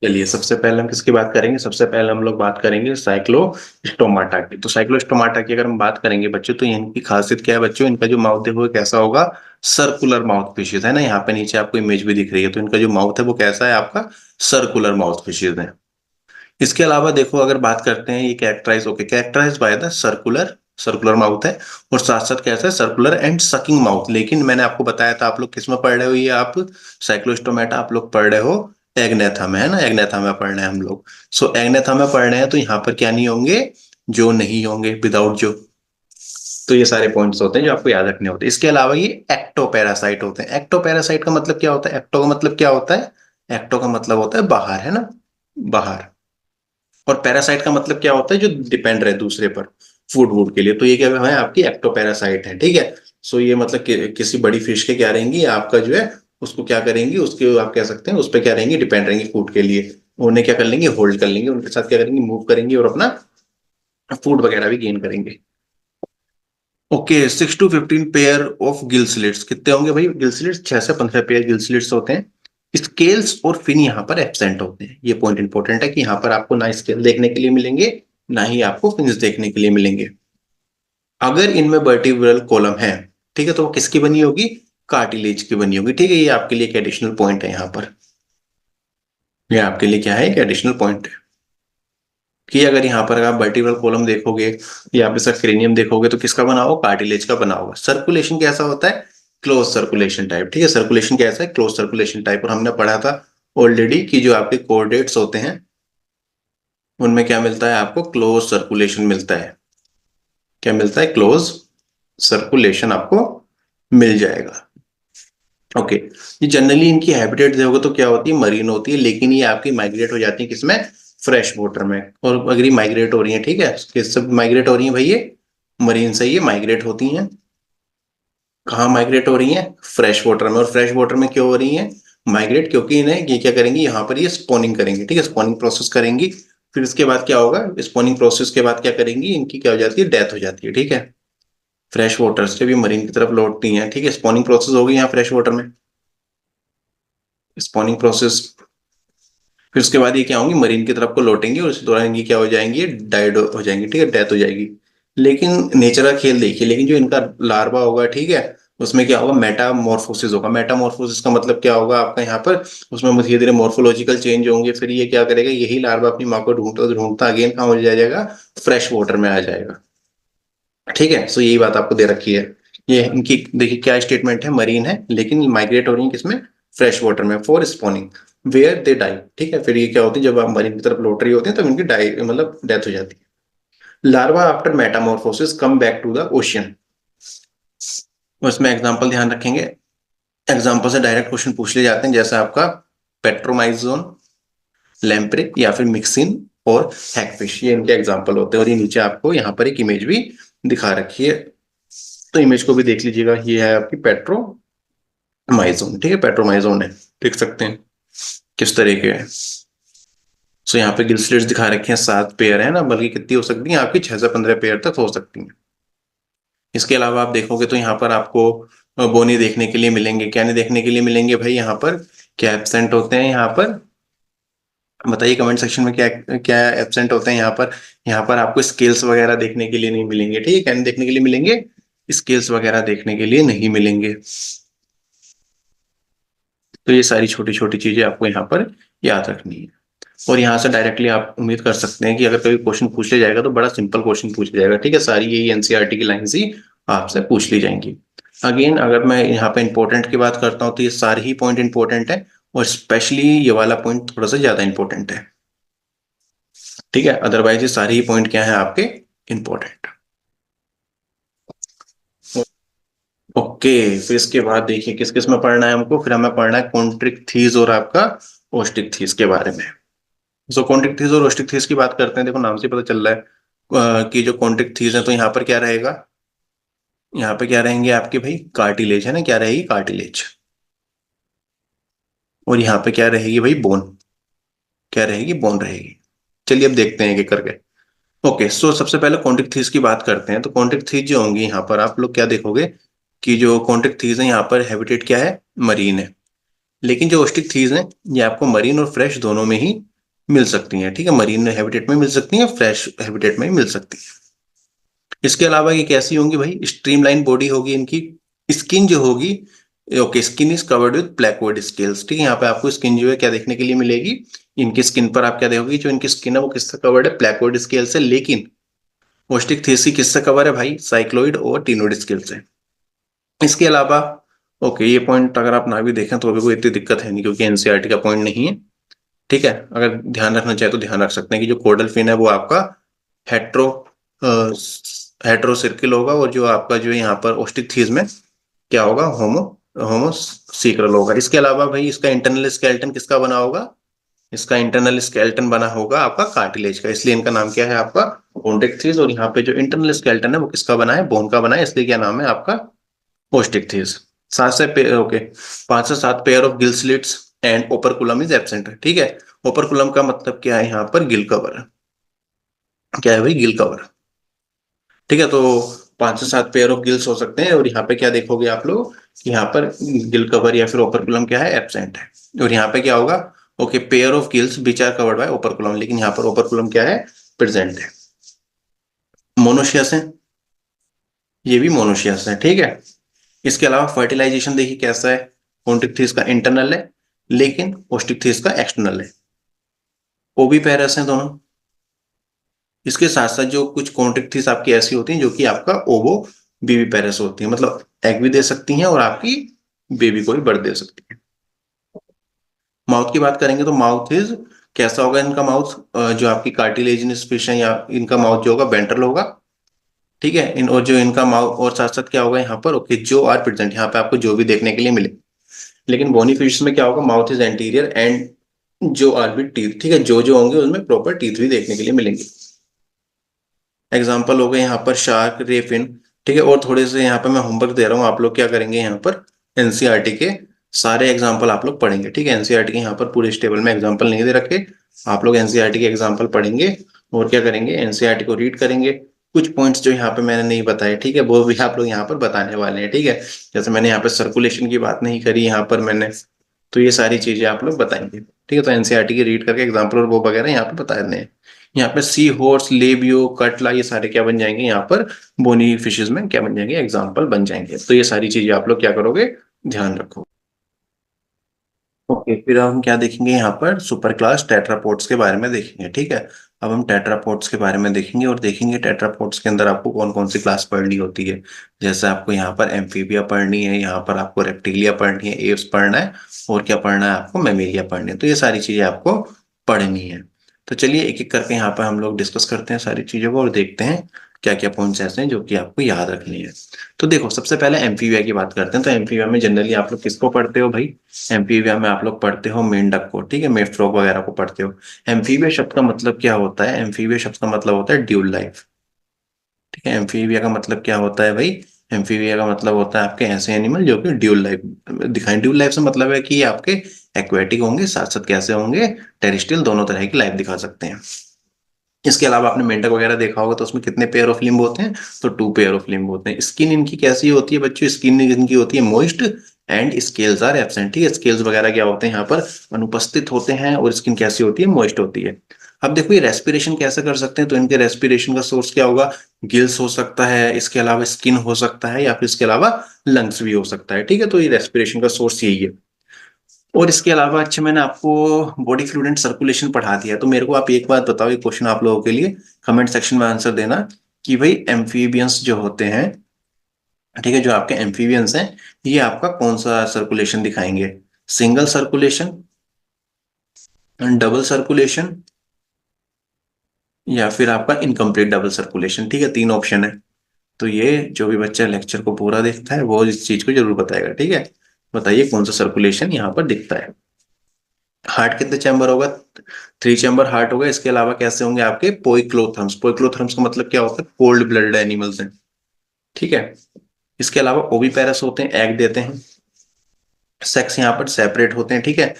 चलिए, सबसे पहले हम किसकी बात करेंगे? सबसे पहले हम लोग बात करेंगे साइक्लोस्टोमाटा की। तो साइक्लोस्टोमाटा की अगर हम बात करेंगे बच्चों, तो इनकी खासियत क्या है बच्चों? इनका जो माउथ है वो कैसा होगा? सर्कुलर माउथ फिशेज है ना। यहाँ पे नीचे आपको इमेज भी दिख रही है, तो इनका जो माउथ है वो कैसा है आपका? सर्कुलर माउथ फिशेज है। इसके अलावा देखो, अगर बात करते हैं ये characterize by the circular circular mouth है। और साथ साथ कैसा है? Circular and sucking mouth. लेकिन मैंने आपको बताया था, आप लोग किस में पढ़ रहे हो? ये आप साइक्लोस्टोमेटा आप लोग पढ़ रहे हो एग्नेथा में, है ना। एग्नेथा में पढ़ रहे हैं हम लोग। सो एग्नेथा में पढ़ रहे हैं, तो यहाँ पर क्या नहीं होंगे? जो नहीं होंगे, विदाउट जो। तो ये सारे पॉइंट्स होते हैं जो आपको याद रखने होते हैं। इसके अलावा ये एक्टोपैरासाइट होते हैं। एक्टोपैरासाइट का मतलब क्या होता है? एक्टो का मतलब क्या होता है? एक्टो का मतलब होता है बाहर, है ना, बाहर। और पैरासाइट का मतलब क्या होता है? जो डिपेंड रहे दूसरे पर, फूड वूड के लिए। तो ये क्या है? आपकी एक्टोपैरासाइट है, ठीक है। सो ये मतलब किसी बड़ी फिश के क्या रहेंगी आपका जो है, उसको क्या करेंगी, उसके आप कह सकते हैं उस पर क्या रहेंगी? डिपेंड रहेंगी फूड के लिए। उन्हें क्या कर लेंगे? होल्ड कर लेंगे, उनके साथ क्या करेंगे? मूव करेंगे और अपना फूड वगैरह भी गेन करेंगे। Okay, 6 to 15 pair of gill slits. कितने होंगे भाई गिल स्लिट्स? 6 से 15 पेयर गिल स्लिट्स होते हैं। स्केल्स और फिन यहाँ पर एब्सेंट होते हैं। ये पॉइंट इंपॉर्टेंट है कि यहाँ पर आपको ना स्केल देखने के लिए मिलेंगे, ना ही आपको फिन्स देखने के लिए मिलेंगे। अगर इनमें वर्टिब्रल कॉलम है, ठीक है, तो वो किसकी बनी होगी? कार्टिलेज की बनी होगी, ठीक है। ये आपके लिए एक एडिशनल पॉइंट है यहाँ पर। ये आपके लिए क्या है? एक एडिशनल पॉइंट है कि अगर यहाँ पर आप वर्टिब्रल कॉलम देखोगे या आप इसका क्रेनियम देखोगे, तो किसका बना होगा? कार्टिलेज का बना होगा। सर्कुलेशन कैसा होता है? क्लोज सर्कुलेशन टाइप, ठीक है। सर्कुलेशन कैसा है? Close circulation type. और हमने पढ़ा था ऑलरेडी कि जो आपके कोऑर्डिनेट्स होते हैं उनमें क्या मिलता है आपको? क्लोज सर्कुलेशन मिलता है। क्या मिलता है? क्लोज सर्कुलेशन आपको मिल जाएगा। ओके। ये जनरली इनकी हैबिटेट देखोगे तो क्या होती है? मरीन होती है। लेकिन ये आपकी माइग्रेट हो जाती है किसमें? फ्रेश वाटर में। और अगर ये माइग्रेट हो रही है, ठीक है, किस सब माइग्रेट हो रही है भाई? ये मरीन से ये माइग्रेट होती हैं। कहाँ माइग्रेट हो रही हैं? फ्रेश वाटर में। और फ्रेश वाटर में क्यों हो रही हैं माइग्रेट? क्योंकि इन्हें ये क्या करेंगी, यहाँ पर ये स्पॉनिंग करेंगी, ठीक है, स्पॉनिंग प्रोसेस करेंगी। फिर इसके बाद क्या होगा? स्पॉनिंग प्रोसेस के बाद क्या करेंगी? इनकी क्या हो जाती है? डेथ हो जाती है, ठीक है। फ्रेश वाटर से भी मरीन की तरफ लौटती हैं, ठीक है। स्पॉनिंग प्रोसेस होगी यहाँ फ्रेश वाटर में, स्पॉनिंग प्रोसेस। फिर उसके बाद ये क्या होंगी? मरीन की तरफ को लौटेंगी और इस दौरान ये क्या हो जाएंगी? डाइड हो जाएंगी, ठीक है, डेथ हो जाएगी। लेकिन नेचर का खेल देखिए, लेकिन जो इनका लार्वा होगा, ठीक है, उसमें क्या होगा? मेटामॉर्फोसिस होगा। मेटामॉर्फोसिस का मतलब क्या होगा आपका यहाँ पर? उसमें धीरे धीरे मॉर्फोलॉजिकल चेंज होंगे। फिर ये क्या करेगा? यही लार्वा अपनी माँ को ढूंढता ढूंढता अगेन कहाँ हो जाएगा? फ्रेश वाटर में आ जाएगा, ठीक है। सो यही बात आपको दे रखी है। ये इनकी देखिए क्या स्टेटमेंट है? मरीन है लेकिन माइग्रेट हो रही है किसमें? फ्रेश वाटर में, for spawning where they die, ठीक है। फिर ये क्या होती है? जब आप मरीन की तरफ लौट रही होती है, तब इनकी डाई मतलब डेथ हो जाती है। Larva after metamorphosis come back to the ocean. उसमें एग्जाम्पल ध्यान रखेंगे, एग्जाम्पल से डायरेक्ट क्वेश्चन पूछ लिए जाते हैं, जैसे आपका पेट्रोमाइजोन, लैम्प्रिक या फिर मिक्सिन और हैगफिश। ये इनके एग्जाम्पल होते हैं। और ये नीचे आपको यहाँ पर एक इमेज भी दिखा रखी है, तो इमेज को भी देख लीजिएगा। ये है आपकी पेट्रोमाइजोन, ठीक है, पेट्रोमाइजोन है, देख सकते हैं किस तरह के है। सो यहाँ पे गिल स्लिट्स दिखा रखे हैं, 7 पेयर है ना, बल्कि कितनी हो सकती है आपकी? 6 से 15 पेयर तक हो सकती है। इसके अलावा आप देखोगे तो यहाँ पर आपको बोनी देखने के लिए मिलेंगे। क्या नहीं देखने के लिए मिलेंगे भाई? यहाँ पर क्या एब्सेंट होते हैं यहाँ पर? बताइए कमेंट सेक्शन में क्या क्या एब्सेंट होते हैं यहाँ पर। यहाँ पर आपको स्केल्स वगैरह देखने के लिए नहीं मिलेंगे, ठीक है। क्या नहीं देखने के लिए मिलेंगे? स्केल्स वगैरह देखने के लिए नहीं मिलेंगे। तो ये सारी छोटी छोटी चीजें आपको यहाँ पर याद रखनी है। और यहाँ से डायरेक्टली आप उम्मीद कर सकते हैं कि अगर कभी क्वेश्चन पूछ लिया जाएगा तो बड़ा सिंपल क्वेश्चन पूछ लिया जाएगा, ठीक है। सारी यही एनसीईआरटी की लाइंस ही आपसे पूछ ली जाएंगी। अगेन अगर मैं यहाँ पे इंपॉर्टेंट की बात करता हूँ, तो ये सारे ही पॉइंट इंपॉर्टेंट है। और स्पेशली ये वाला पॉइंट थोड़ा सा ज्यादा इंपॉर्टेंट है, ठीक है। अदरवाइज ये सारे ही पॉइंट क्या है आपके? इंपॉर्टेंट। ओके, फिर इसके बाद देखिए किस किस में पढ़ना है हमको। फिर हमें पढ़ना है कॉन्ट्रिक थीस और आपका ओस्टिक थीस के बारे में। सो कॉन्ट्रिक थीस और ओस्टिक थीस की बात करते हैं। देखो नाम से पता चल रहा है कि जो कॉन्ट्रिक थीस है, तो यहाँ पर क्या रहेगा? यहाँ पे क्या रहेंगे आपके भाई? कार्टिलेज, है ना। क्या रहेगी? कार्टिलेज। और यहाँ पे क्या रहेगी भाई? बोन। क्या रहेगी? बोन रहेगी। चलिए अब देखते हैं एक एक करके। ओके, सो सबसे पहले कॉन्ट्रिक थीस की बात करते हैं। तो कॉन्ट्रिक थीस जो होंगी यहाँ पर आप लोग क्या देखोगे कि जो कॉन्ट्रिक थीस है यहाँ पर हैबिटेट क्या है? मरीन है। लेकिन जो ओस्टिक थीस है ये आपको मरीन और फ्रेश दोनों में ही मिल सकती हैं, ठीक है, मरीन हैबिटेट में मिल सकती हैं, फ्रेश हैबिटेट में मिल सकती है। इसके अलावा ये कैसी होंगी भाई, स्ट्रीमलाइन बॉडी होगी इनकी। स्किन जो होगी, okay, skin is covered with placoid scales, ठीक है, यहाँ पे आपको स्किन जो है क्या देखने के लिए मिलेगी, इनकी स्किन पर आप क्या देखोगे, जो इनकी स्किन है वो किससे कवर्ड है, प्लेकोइड स्केल से। लेकिन ओस्टिक थेसी किससे कवर है भाई, साइक्लोइड और टीनोइड स्केल से। इसके अलावा ओके, ये पॉइंट अगर आप ना भी देखें तो अभी कोई इतनी दिक्कत है नहीं, क्योंकि एनसीईआरटी का पॉइंट नहीं है, ठीक है। अगर ध्यान रखना चाहे तो ध्यान रख सकते हैं कि जो कोडल फिन है वो आपका हेट्रो हेट्रो सर्किल होगा, और जो आपका जो यहाँ पर ओस्टिक में क्या होगा, होमो होमो सीक्रल होगा। इसके अलावा भाई इसका इंटरनल स्केलेटन किसका बना होगा, इसका इंटरनल स्केलेटन बना होगा आपका कार्टिलेज का, इसलिए इनका नाम क्या है आपका ओस्टिक थीस। और यहाँ पे जो इंटरनल स्केलेटन है वो किसका बना है, बोन का बना है, इसलिए क्या नाम है आपका ओस्टिक थीस। सात से ओके, 5 से 7 pair of gill slits and operculum is absent, ठीक है। ओपरकुलम का मतलब क्या है, यहाँ पर गिल कवर, क्या है भाई, गिल कवर, ठीक है। तो 5 से 7 पेयर ऑफ गिल्स हो सकते हैं, और यहाँ पे क्या देखोगे आप लोग कि यहाँ पर गिल कवर या फिर ओपरकुलम क्या है, एब्सेंट है। और यहाँ पे क्या होगा, okay, pair of gills which are covered by operculum, लेकिन यहाँ पर ओपरकुलम क्या है, प्रेजेंट है। मोनोशियस है, ये भी मोनोशियस है, ठीक है। इसके अलावा फर्टिलाइजेशन देखिए कैसा है, कॉन्ट्रिक्थिस का इंटरनल है, लेकिन ओस्टिक्थिस का एक्सटर्नल है। ओवी पेरस है दोनों। इसके साथ साथ जो कुछ कॉन्ट्रिक्थिस आपकी ऐसी होती हैं जो कि आपका ओवो बेबी पेरस होती है, मतलब एग भी दे सकती हैं और आपकी बेबी को भी बर्थ दे सकती है। माउथ की बात करेंगे तो माउथ इज कैसा होगा इनका माउथ, जो आपकी कार्टिलेजिनस फिश है या इनका माउथ जो होगा वेंट्रल होगा, ठीक है। इन और जो इनका माउथ और साथ साथ क्या होगा यहाँ पर, ओके, जो आर प्रेजेंट, यहाँ पे आपको जो भी देखने के लिए मिले। लेकिन बोनी फिश में क्या होगा, माउथ इज एंटीरियर एंड जो आर विद टीथ, ठीक है, जो होंगे उनमें प्रॉपर टीथ भी देखने के लिए मिलेंगे। एग्जाम्पल हो गए यहाँ पर शार्क, रे फिन, ठीक है। और थोड़े से यहाँ पे मैं होमवर्क दे रहा हूँ, आप लोग क्या करेंगे, यहाँ पर एनसीईआरटी के सारे एग्जाम्पल आप लोग पढ़ेंगे, ठीक है। एनसीईआरटी के यहाँ पर पूरे इस टेबल में एग्जाम्पल नहीं दे रखे, आप लोग एनसीईआरटी के एग्जाम्पल पढ़ेंगे और क्या करेंगे, एनसीईआरटी को रीड करेंगे। कुछ पॉइंट्स जो यहाँ पे मैंने नहीं बताए, ठीक है, वो भी आप लोग यहाँ पर बताने वाले हैं, ठीक है। जैसे मैंने यहाँ पे सर्कुलेशन की बात नहीं करी यहाँ पर मैंने, तो ये सारी चीजें आप लोग बताएंगे, ठीक है। तो एनसीईआरटी की रीड करके एग्जाम्पल और वो वगैरह यहाँ पे बता देने हैं। यहाँ पे सी हॉर्स, लेबियो, कटला, ये सारे क्या बन जाएंगे, यहाँ पर बोनी फिशेज में क्या बन जाएंगे, एग्जाम्पल बन जाएंगे। तो ये सारी चीजें आप लोग क्या करोगे, ध्यान रखो। ओके, फिर हम क्या देखेंगे, यहाँ पर सुपर क्लास टेट्रापोड्स के बारे में देखेंगे, ठीक है। अब हम टेट्रापोड्स के बारे में देखेंगे और देखेंगे टेट्रापोड्स के अंदर आपको कौन कौन सी क्लास पढ़नी होती है। जैसे आपको यहाँ पर एम्फीबिया पढ़नी है, यहाँ पर आपको रेप्टिलिया पढ़नी है, एव्स पढ़ना है, और क्या पढ़ना है आपको, मेमेलिया पढ़नी है। तो ये सारी चीजें आपको पढ़नी है। तो चलिए एक एक करके यहाँ पर हम लोग डिस्कस करते हैं सारी चीजों को और देखते हैं क्या क्या पॉइंट्स ऐसे हैं जो कि आपको याद रखनी है। तो देखो, सबसे पहले एम्फीबिया की बात करते हैं। तो एम्फीबिया में जनरली आप लोग किसको पढ़ते हो भाई, एम्फीबिया में आप लोग पढ़ते हो मेंढक को, ठीक है, मेफ्रॉग वगैरह को पढ़ते हो। एम्फीबिया शब्द का मतलब क्या होता है, एम्फीबिया शब्द का मतलब होता है ड्यूल लाइफ, ठीक है। एम्फीबिया का मतलब क्या होता है भाई, एम्फीबिया का मतलब होता है आपके ऐसे एनिमल जो कि ड्यूल लाइफ दिखाएं। ड्यूल लाइफ से मतलब है कि ये आपके एक्वेटिक होंगे, साथ साथ कैसे होंगे, टेरेस्ट्रियल, दोनों तरह की लाइफ दिखा सकते हैं। इसके अलावा आपने मेंढक वगैरह देखा होगा तो उसमें कितने पेयर ऑफ लिम्ब होते हैं, तो 2 पेयर ऑफ लिम्ब होते हैं। स्किन इनकी कैसी होती है बच्चों, स्किन इनकी होती है moist and scales are absent, ठीक है। स्केल्स वगैरह क्या होते हैं यहाँ पर, अनुपस्थित होते हैं, और स्किन कैसी होती है, मॉइस्ट होती है। अब देखो ये रेस्पिरेशन कैसे कर सकते हैं, तो इनके रेस्पिरेशन का सोर्स क्या होगा, गिल्स हो सकता है, इसके अलावा स्किन हो सकता है, या फिर इसके अलावा लंग्स भी हो सकता है, ठीक है। तो ये रेस्पिरेशन का सोर्स यही है। और इसके अलावा अच्छा, मैंने आपको बॉडी फ्लूइड एंड सर्कुलेशन पढ़ा दिया, तो मेरे को आप एक बात बताओ, ये क्वेश्चन आप लोगों के लिए, कमेंट सेक्शन में आंसर देना कि भाई एम्फीबियंस जो होते हैं, ठीक है, जो आपके एम्फीबियंस हैं, ये आपका कौन सा सर्कुलेशन दिखाएंगे, सिंगल सर्कुलेशन, डबल सर्कुलेशन, या फिर आपका इनकम्प्लीट डबल सर्कुलेशन, ठीक है। 3 ऑप्शन है। तो ये जो भी बच्चा लेक्चर को पूरा देखता है वो इस चीज को जरूर बताएगा, ठीक है। बताइए कौन सा सर्कुलेशन यहाँ पर दिखता है। हार्ट कितने चैम्बर होगा, 3 चैम्बर हार्ट होगा। इसके अलावा कैसे होंगे आपके पोइक्लोथर्म्स, पोइक्लोथर्म्स का मतलब क्या होता है, कोल्ड ब्लडेड एनिमल्स हैं, ठीक है। इसके अलावा ओविपेरस होते हैं, एग देते हैं। सेक्स यहाँ पर सेपरेट होते हैं, ठीक है,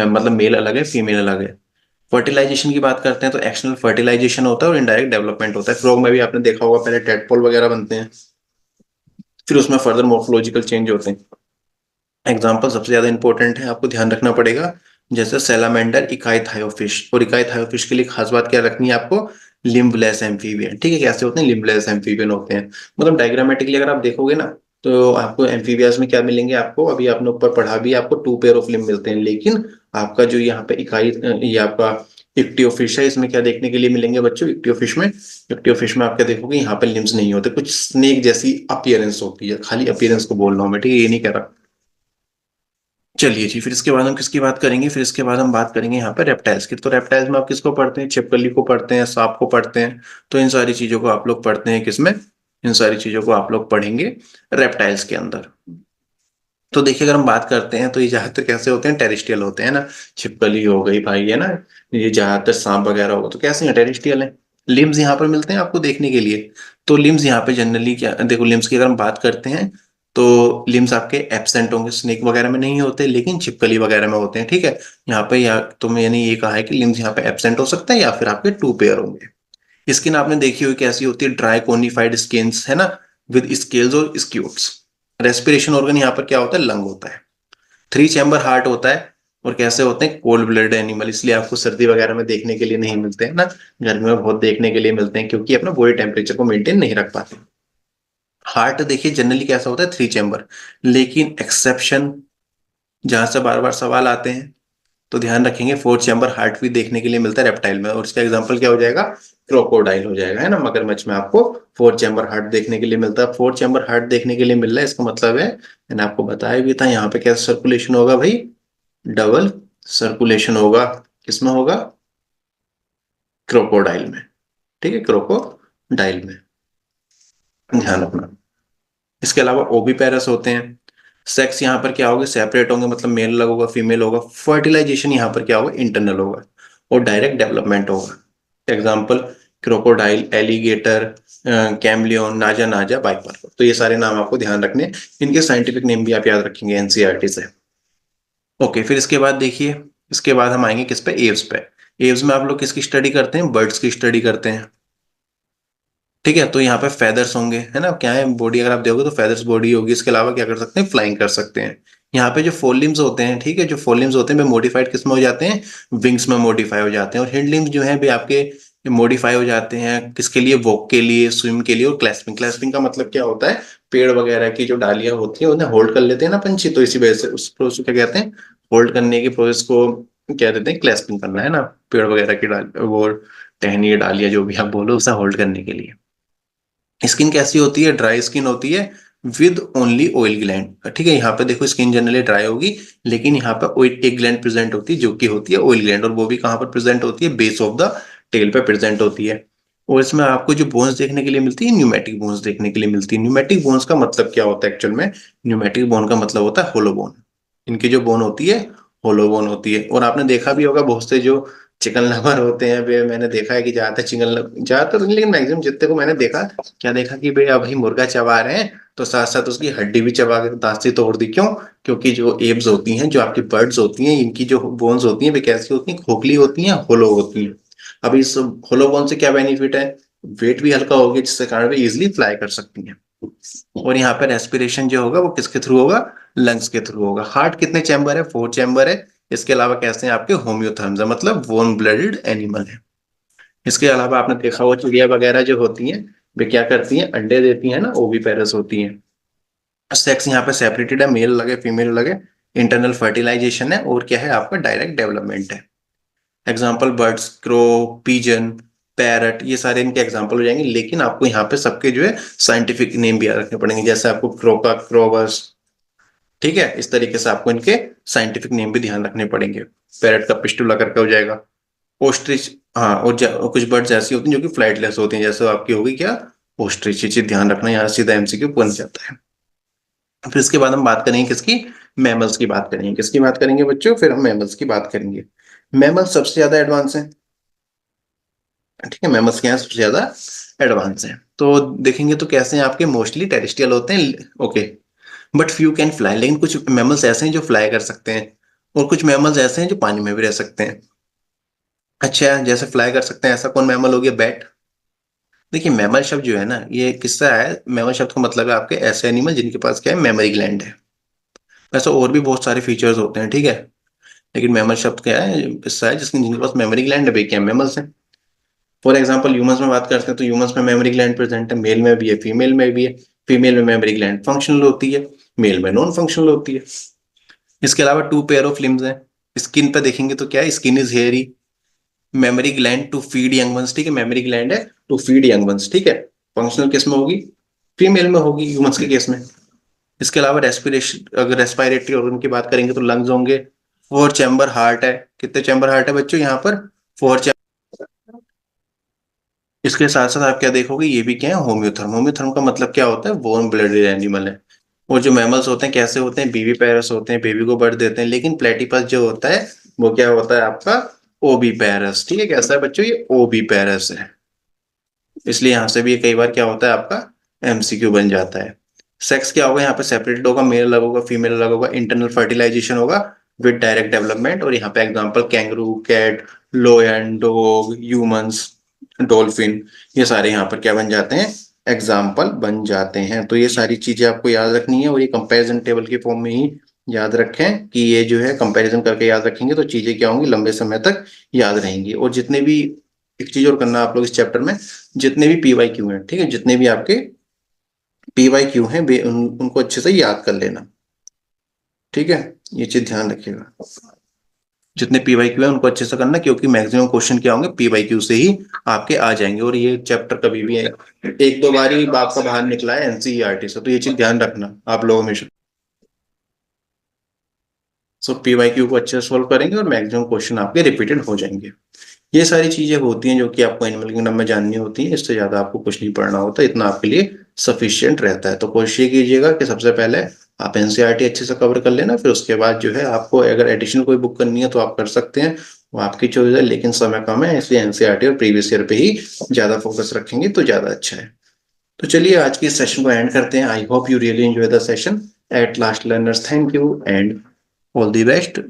मतलब मेल अलग है, फीमेल अलग है। फर्टिलाइजेशन की बात करते हैं तो एक्सटर्नल फर्टिलाइजेशन होता है और इनडायरेक्ट डेवलपमेंट होता है। फ्रॉग में भी आपने देखा होगा पहले टेडपोल वगैरह बनते हैं, फिर उसमें फर्दर मोर्फोलॉजिकल चेंज होते हैं। एग्जाम्पल सबसे ज्यादा इंपॉर्टेंट है, आपको ध्यान रखना पड़ेगा, जैसे सैलामेंडर, इकाईथायोफिश। और इकाईथायोफिश के लिए खास बात क्या रखनी है आपको, लिम्बलेस एम्फीबियन। ठीक है, कैसे होते हैं, लिम्बलेस एम्फीबियन होते हैं। मतलब डायग्रामेटिकली अगर आप देखोगे ना, तो आपको एम्फीबियास में क्या मिलेंगे, आपको अभी आपने ऊपर पढ़ा भी, आपको 2 पेयर ऑफ लिम्ब मिलते हैं। लेकिन आपका जो यहाँ पे इकाई, ये आपका इक्टियोफिश है, इसमें क्या देखने के लिए मिलेंगे बच्चों, इक्टियोफिश में आप क्या देखोगे, यहाँ पे लिम्स नहीं होते, कुछ स्नेक जैसी अपीयरेंस होती है। खाली अपीयरेंस को बोल रहा हूं मैं, ठीक है, ये नहीं कह रहा। चलिए जी, फिर इसके बाद हम किसकी बात करेंगे, फिर इसके बाद हम बात करेंगे यहाँ पे रेप्टाइल्स की। तो रेप्टाइल्स में आप किसको पढ़ते हैं, छिपकली को पढ़ते हैं, सांप को पढ़ते हैं। तो इन सारी चीजों को आप लोग पढ़ते हैं किसमें, इन सारी चीजों को आप लोग पढ़ेंगे रेप्टाइल्स के अंदर। तो देखिए, अगर हम बात करते हैं तो ये ज्यादातर कैसे होते हैं, टेरेस्ट्रियल होते हैं ना। छिपकली हो गई भाई, है ना, ये ज्यादातर सांप वगैरह होगा तो कैसे हैं, टेरेस्ट्रियल है। लिम्स यहाँ पर मिलते हैं आपको देखने के लिए। तो लिम्स यहाँ पे जनरली क्या, देखो लिम्स की अगर हम बात करते हैं तो लिम्स आपके एब्सेंट होंगे, स्नेक वगैरह में नहीं होते, लेकिन छिपकली वगैरह में होते हैं। ठीक है, यहाँ पे या तो मैंने ये कहा है कि लिम्स यहाँ पे एब्सेंट हो सकता है या फिर आपके 2 पेयर होंगे। स्किन आपने देखी हुई कैसी होती है, ड्राई कोनिफाइड स्किन, है ना, विद स्केल्स और स्क्यूट्स। रेस्पिरेशन ऑर्गन यहाँ पर क्या होता है, लंग होता है। 3 चैम्बर हार्ट होता है। और कैसे होते हैं, कोल्ड ब्लडेड एनिमल, इसलिए आपको सर्दी वगैरह में देखने के लिए नहीं मिलते हैं ना, गर्मी में बहुत देखने के लिए मिलते हैं, क्योंकि अपना बॉडी टेम्परेचर को मेंटेन नहीं रख पाते। हार्ट देखिए जनरली कैसा होता है, 3 चैम्बर। लेकिन एक्सेप्शन, जहां से बार बार सवाल आते हैं, तो ध्यान रखेंगे 4 चैम्बर हार्ट भी देखने के लिए मिलता है रेप्टाइल में। और इसका एग्जांपल क्या हो जाएगा, क्रोकोडाइल हो जाएगा, है ना, मगरमच्छ में आपको 4 चैम्बर हार्ट देखने के लिए मिलता है। 4 चैम्बर हार्ट देखने के लिए मिल रहा है, इसका मतलब है, मैंने आपको बताया भी था, यहाँ पे कैसे सर्कुलेशन होगा भाई, डबल सर्कुलेशन होगा। किसमें होगा, क्रोकोडाइल में। ठीक है, क्रोकोडाइल में, ध्यान रखना। इसके अलावा ओविपेरस होते हैं। सेक्स यहाँ पर क्या होगा, सेपरेट होंगे, मतलब मेल अलग होगा, फीमेल होगा। फर्टिलाइजेशन यहाँ पर क्या होगा, इंटरनल होगा। और डायरेक्ट डेवलपमेंट होगा। एग्जाम्पल, क्रोकोडाइल, एलिगेटर, कैमलियन, नाजा नाजा, बाइपर। तो ये सारे नाम आपको ध्यान रखने हैं। इनके साइंटिफिक नेम भी आप याद रखेंगे एनसीईआरटी से। ओके, फिर इसके बाद देखिए, इसके बाद हम आएंगे किस पे, एव्स पे। एव्स में आप लोग किसकी स्टडी करते हैं, बर्ड्स की स्टडी करते हैं। ठीक है, तो यहाँ पे फेदर्स होंगे, है ना, क्या है बॉडी, अगर आप देखोगे तो फेदर्स बॉडी होगी। इसके अलावा क्या कर सकते हैं, फ्लाइंग कर सकते हैं। यहाँ पे जो फोर लिम्स होते हैं, ठीक है, जो फोर लिम्स होते हैं वे मॉडिफाइड किस में हो जाते हैं, विंग्स में मॉडिफाई हो जाते हैं। और हिंड लिम्स जो है भी आपके मॉडिफाई हो जाते हैं किसके लिए, वॉक के लिए, स्विम के लिए, और क्लैस्पिंग। क्लैस्पिंग का मतलब क्या होता है, पेड़ वगैरह की जो डालियां होती है उन्हें होल्ड कर लेते हैं ना पंछी, तो इसी वजह से उस प्रोसेस को क्या कहते हैं, होल्ड करने की प्रोसेस को क्या कहते हैं, क्लैस्पिंग करना, है ना, पेड़ वगैरह की डाल, वो टहनी डालियां जो भी आप बोलो, उसे होल्ड करने के लिए। स्किन कैसी होती है, ड्राई स्किन होती है, विद ओनली ऑयल ग्लैंड। ठीक है, यहाँ पे देखो स्किन जनरली ड्राई होगी, लेकिन यहाँ पे ऑयल एक ग्लैंड प्रेजेंट होती है जो कि होती है ऑयल ग्लैंड। और वो भी कहाँ पर प्रेजेंट होती है, बेस ऑफ द टेल पे प्रेजेंट होती है। और इसमें आपको जो बोन्स देखने के लिए मिलती है, न्यूमेटिक बोन्स देखने के लिए मिलती है। न्यूमेटिक बोन्स का मतलब क्या होता है एक्चुअल में, न्यूमेटिक बोन का मतलब होता है होलो बोन। इनकी जो बोन होती है, होलो बोन होती है। और आपने देखा भी होगा बहुत से जो चिकन लवर होते हैं वे, मैंने देखा है कि ज्यादातर चिकन, ज्यादातर तो नहीं, लेकिन मैक्सिमम जितने को मैंने देखा, क्या देखा कि भाई अभी मुर्गा चबा रहे हैं तो साथ साथ उसकी हड्डी भी चबा के दांत से तोड़ दी। क्यों, क्योंकि जो एब्स होती हैं, जो आपकी बर्ड्स होती हैं, इनकी जो बोन्स होती हैं वे कैसी होती हैं, खोखली होती हैं, होलो होती हैं। अब इस होलो बोन से क्या बेनिफिट है, वेट भी हल्का होगी, जिसके कारण वे इजिली फ्लाई कर सकती हैं। और यहाँ पे रेस्पिरेशन जो होगा वो किसके थ्रू होगा, लंग्स के थ्रू होगा। हार्ट कितने चैम्बर है, 4 चैम्बर है। इसके अलावा कैसे हैं आपके, होम्योथर्म्स है, मतलब वार्म ब्लडेड एनिमल है। इसके अलावा आपने देखा हुआ चिड़िया वगैरह जो होती हैं, वे क्या करती हैं, अंडे देती हैं ना, ओविपेरस होती हैं। सेक्स यहाँ पे सेपरेटेड है, मेल अलग है, फीमेल अलग है। इंटरनल फर्टिलाइजेशन है, और क्या है आपका, डायरेक्ट डेवलपमेंट है। Example, birds, crow, pigeon, parrot, ये सारे इनके एग्जाम्पल हो जाएंगे। लेकिन आपको यहाँ पे सबके जो है साइंटिफिक नेम भी याद रखने पड़ेंगे, जैसे आपको क्रोका, क्रोवस। ठीक है, इस तरीके से आपको इनके साइंटिफिक नेम भी ध्यान रखने पड़ेंगे। पैरट का पिस्टुला करके हो जाएगा। ओस्ट्रिच, हाँ, और कुछ बर्ड्स ऐसी होती हैं जो कि फ्लाइटलेस होती हैं, जैसे आपकी होगी क्या, ओस्ट्रिच। ये चीज ध्यान रखना, यहाँ सीधा एमसीक्यू बन जाता है। फिर इसके बाद हम बात करेंगे किसकी, मैमल्स की बात करेंगे। किसकी बात करेंगे बच्चों, फिर हम मैमल्स की बात करेंगे। मैमल्स सबसे ज्यादा एडवांस है। ठीक है, मैमल्स के यहाँ सबसे ज्यादा एडवांस है। तो देखेंगे तो कैसे हैं आपके, मोस्टली टेरेस्ट्रियल होते हैं। Okay, but few can fly, लेकिन कुछ मैमल्स ऐसे हैं जो फ्लाई कर सकते हैं। और कुछ मैमल्स ऐसे हैं जो पानी में भी रह सकते हैं। अच्छा, जैसे फ्लाई कर सकते हैं, ऐसा कौन मैमल हो गया, बैट। देखिए, मैमल शब्द जो है ना, ये किससे आया है, मैमल शब्द का मतलब है आपके ऐसे एनिमल जिनके पास क्या है, मेमोरी ग्लैंड है। वैसे और भी बहुत सारे फीचर्स होते हैं, ठीक है। लेकिन मैमल शब्द क्या है, हिस्सा है जिनके पास मेमोरी ग्लैंड है, वे क्या मैमल्स हैं। फॉर एग्जाम्पल ह्यूमंस में बात करते हैं तो ह्यूमंस में मेमोरी ग्लैंड प्रेजेंट है, मेल में भी है फीमेल में भी है। फीमेल में मेमोरी ग्लैंड फंक्शनल होती है, मेल में नॉन फंक्शनल होती है। इसके अलावा टू पेयर ऑफ लिम्स हैं। स्किन पे देखेंगे तो क्या है, skin is hairy, memory gland to feed young ones, ठीक है, मेमोरी ग्लैंड है टू फीड यंग वंस, ठीक है। फंक्शनल केस में होगी, फीमेल में होगी ह्यूमंस के केस में। इसके अलावा रेस्पिरेशन, अगर रेस्पिरेटरी ऑर्गन की बात करेंगे तो लंग्स होंगे। फोर चैम्बर हार्ट है। कितने चैम्बर हार्ट है बच्चों यहाँ पर, फोर। इसके साथ साथ आप क्या देखोगे, ये भी क्या है, होम्योथर्म। होम्योथर्म का मतलब क्या होता है, वार्म ब्लडेड एनिमल है। और जो मैमल्स होते हैं कैसे होते हैं, बीवी पैरस होते हैं, बेबी को बर्थ देते हैं। लेकिन प्लेटिपस जो होता है वो क्या होता है आपका, ओबी पैरस, ठीक है। कैसा है बच्चों, ये ओबी पैरस है। इसलिए यहां से भी ये कई बार क्या होता है आपका, एमसीक्यू बन जाता है। सेक्स क्या होगा यहाँ पे, सेपरेटेड होगा, मेल अलग होगा फीमेल अलग होगा, इंटरनल फर्टिलाइजेशन होगा विद डायरेक्ट डेवलपमेंट। और यहाँ पे example kangaroo, cat, lion, dog, humans, dolphin, ये सारे यहाँ पर क्या बन जाते हैं, एग्जाम्पल बन जाते हैं। तो ये सारी चीजें आपको याद रखनी है, और ये कंपैरिजन टेबल के फॉर्म में ही याद रखें कि ये जो है कंपैरिजन करके याद रखेंगे तो चीजें क्या होंगी, लंबे समय तक याद रहेंगी। और जितने भी, एक चीज और करना आप लोग इस चैप्टर में, जितने भी पीवाई क्यू हैं, ठीक है, जितने भी आपके पीवाई क्यू हैं उनको अच्छे से याद कर लेना, ठीक है। ये चीज ध्यान रखिएगा, जितने पीवाई क्यू है उनको अच्छे से करना, क्योंकि मैक्सिमम क्वेश्चन क्या होंगे पीवाई क्यू से ही आपके आ जाएंगे। और ये चैप्टर कभी भी है, एक दो बार ही आपका बाहर निकला है एनसीईआरटी से, तो ये चीज ध्यान रखना आप लोग हमेशा। सो पीवाई क्यू को अच्छे से सोल्व करेंगे और मैक्सिमम क्वेश्चन आपके रिपीटेड हो जाएंगे। ये सारी चीजें होती हैं जो कि आपको एनिमल किंगडम में जाननी होती हैं, इससे ज्यादा आपको कुछ नहीं पढ़ना होता, इतना आपके लिए सफिशियंट रहता है। तो कोशिश ये कीजिएगा कि सबसे पहले आप एनसीईआरटी अच्छे से कवर कर लेना, फिर उसके बाद जो है आपको अगर एडिशनल कोई बुक करनी है तो आप कर सकते हैं, वो आपकी चॉइस है। लेकिन समय कम है, इसलिए एनसीईआरटी और प्रीवियस ईयर पे ही ज्यादा फोकस रखेंगे तो ज्यादा अच्छा है। तो चलिए आज की सेशन को एंड करते हैं। I hope you really enjoy the session. At last learners, thank you and all the best.